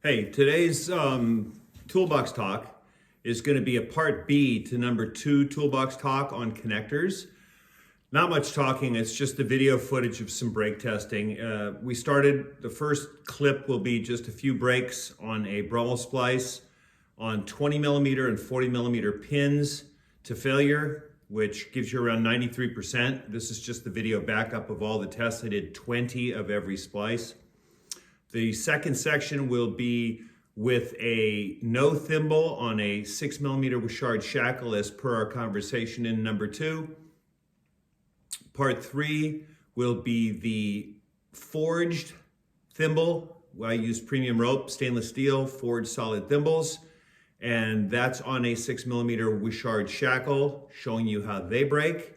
Hey, today's Toolbox talk is going to be a part B to number 2 Toolbox talk on connectors. Not much talking, it's just a video footage of some brake testing. The first clip will be just a few brakes on a Brummel splice on 20 millimeter and 40 millimeter pins to failure, which gives you around 93%. This is just the video backup of all the tests. I did 20 of every splice. The second section will be with a no thimble on a 6 millimeter Wishard shackle as per our conversation in number 2. Part 3 will be the forged thimble. I use premium rope, stainless steel, forged solid thimbles. And that's on a 6 millimeter Wishard shackle, showing you how they break.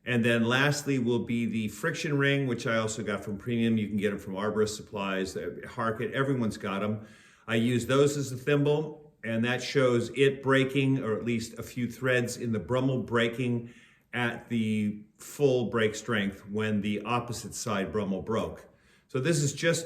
And then lastly will be the friction ring, which I also got from Premium. You can get them from Arborist Supplies, Harkett, everyone's got them. I use those as a thimble, and that shows it breaking, or at least a few threads in the Brummel breaking at the full brake strength when the opposite side Brummel broke. So this is just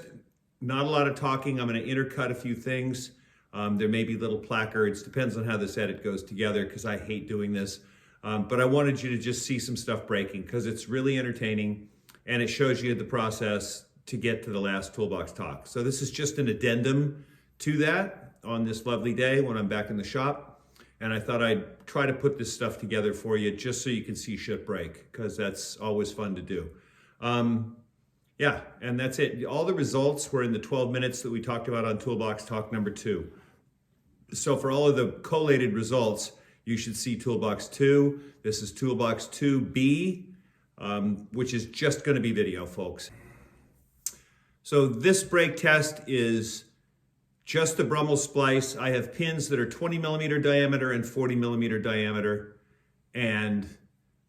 not a lot of talking. I'm going to intercut a few things. There may be little placards, depends on how this edit goes together, because I hate doing this. But I wanted you to just see some stuff breaking because it's really entertaining and it shows you the process to get to the last Toolbox talk. So this is just an addendum to that on this lovely day when I'm back in the shop. And I thought I'd try to put this stuff together for you just so you can see shit break, because that's always fun to do. Yeah, and that's it. All the results were in the 12 minutes that we talked about on Toolbox talk number 2. So for all of the collated results, you should see Toolbox 2. This is Toolbox 2B, which is just going to be video, folks. So this brake test is just the Brummel splice. I have pins that are 20 millimeter diameter and 40 millimeter diameter, and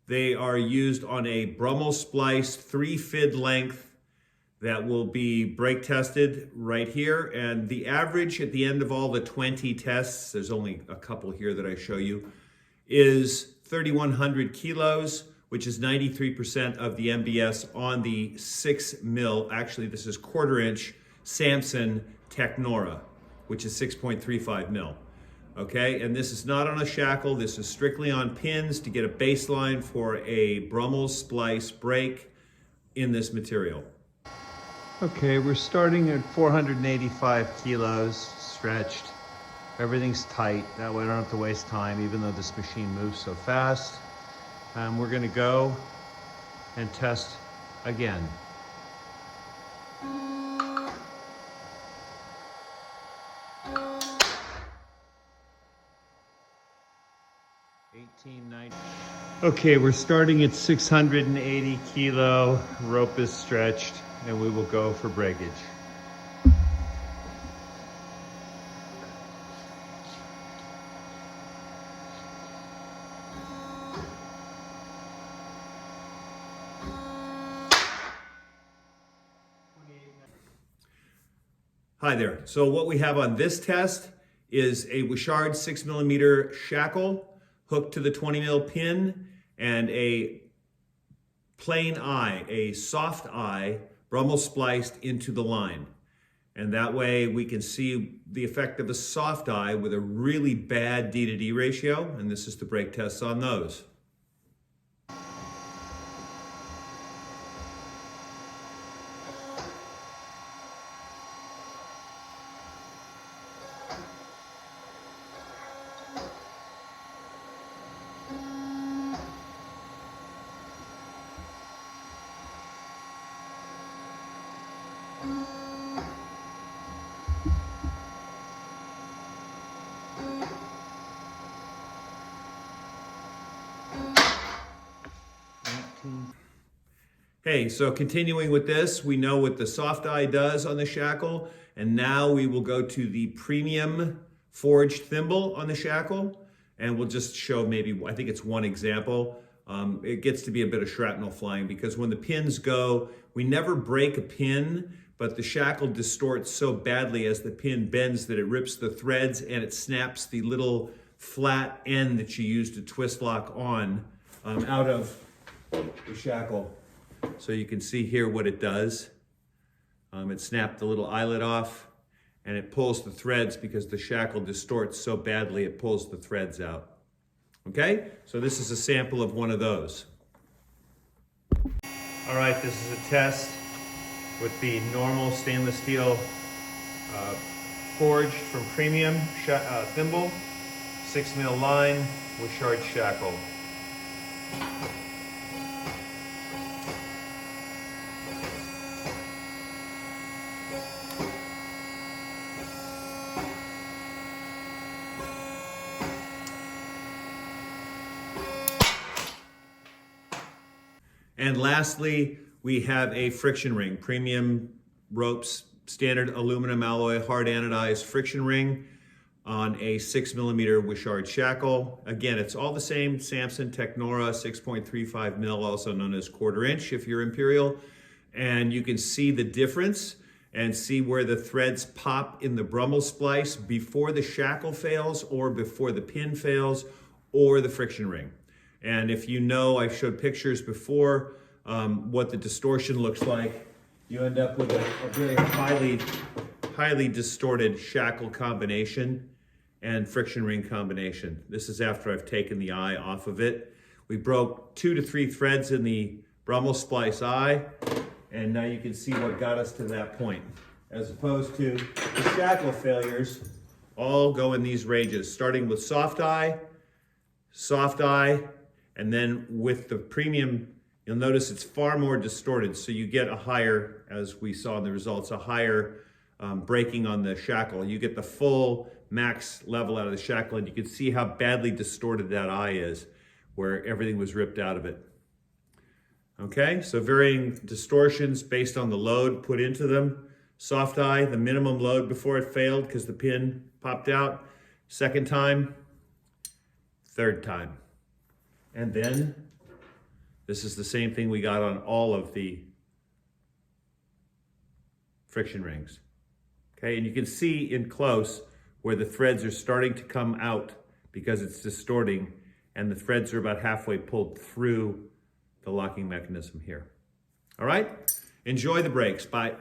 they are used on a Brummel splice 3 fid length that will be brake tested right here. And the average at the end of all the 20 tests, there's only a couple here that I show you, is 3,100 kilos, which is 93% of the MBS on the 6 mil, actually this is 1/4 inch Samson Technora, which is 6.35 mil. Okay, and this is not on a shackle, this is strictly on pins to get a baseline for a Brummel splice brake in this material. Okay, we're starting at 485 kilos stretched. Everything's tight, that way I don't have to waste time even though this machine moves so fast. We're gonna go and test again. Okay, we're starting at 680 kilo, rope is stretched, and we will go for breakage. Hi there. So what we have on this test is a Wishard 6 millimeter shackle hooked to the 20 mil pin and a plain eye, a soft eye, Brummel spliced into the line. And that way we can see the effect of a soft eye with a really bad D to D ratio. And this is the brake tests on those. Hey, so continuing with this, we know what the soft eye does on the shackle, and now we will go to the premium forged thimble on the shackle, and we'll just show maybe, I think it's one example. It gets to be a bit of shrapnel flying because when the pins go, we never break a pin, but the shackle distorts so badly as the pin bends that it rips the threads and it snaps the little flat end that you use to twist lock on out of the shackle. So you can see here what it does. It snapped the little eyelet off, and it pulls the threads because the shackle distorts so badly it pulls the threads out. Okay, so this is a sample of one of those. All right, this is a test with the normal stainless steel forged from premium thimble, 6mm line with shard shackle. And lastly, we have a friction ring, premium ropes, standard aluminum alloy, hard anodized friction ring on a 6mm Wishard shackle. Again, it's all the same Samson Technora 6.35 mil, also known as 1/4 inch if you're imperial. And you can see the difference and see where the threads pop in the Brummel splice before the shackle fails or before the pin fails or the friction ring. And if you know, I showed pictures before, what the distortion looks like, you end up with a very highly distorted shackle combination and friction ring combination. This is after I've taken the eye off of it. We broke 2 to 3 threads in the Brummel splice eye, and now you can see what got us to that point. As opposed to the shackle failures, all go in these ranges, starting with soft eye, and then with the premium, you'll notice it's far more distorted. So you get a higher, as we saw in the results, a higher breaking on the shackle. You get the full max level out of the shackle, and you can see how badly distorted that eye is, where everything was ripped out of it. Okay, so varying distortions based on the load put into them. Soft eye, the minimum load before it failed because the pin popped out. Second time, third time. And then this is the same thing we got on all of the friction rings. Okay, and you can see in close where the threads are starting to come out because it's distorting, and the threads are about halfway pulled through the locking mechanism here. All right, enjoy the breaks. Bye.